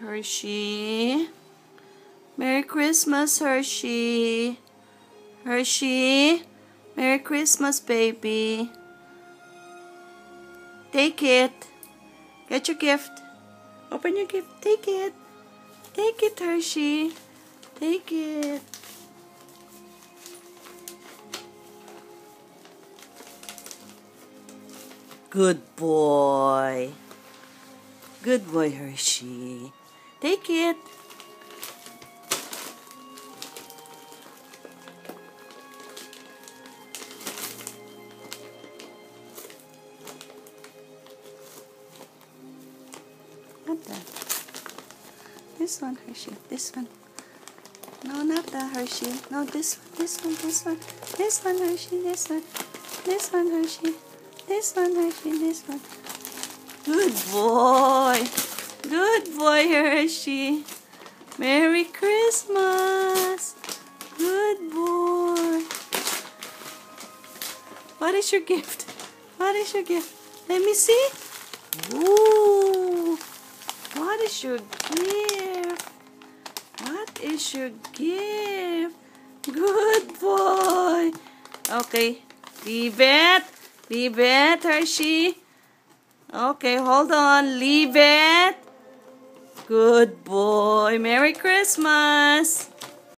Hershey. Merry Christmas, Hershey. Hershey. Merry Christmas, baby. Take it. Get your gift. Open your gift. Take it. Take it, Hershey. Take it. Good boy. Good boy, Hershey. Take it. Not that. This one, Hershey. This one. No, not that, Hershey. No, this one, this one, this one. This one, Hershey, this one. This one, Hershey. This one, Hershey, this one. Good boy. Good boy, Hershey. Merry Christmas. Good boy. What is your gift? What is your gift? Let me see. Ooh. What is your gift? What is your gift? Good boy. Okay. Leave it. Leave it, Hershey. Okay, hold on. Leave it. Good boy. Merry Christmas.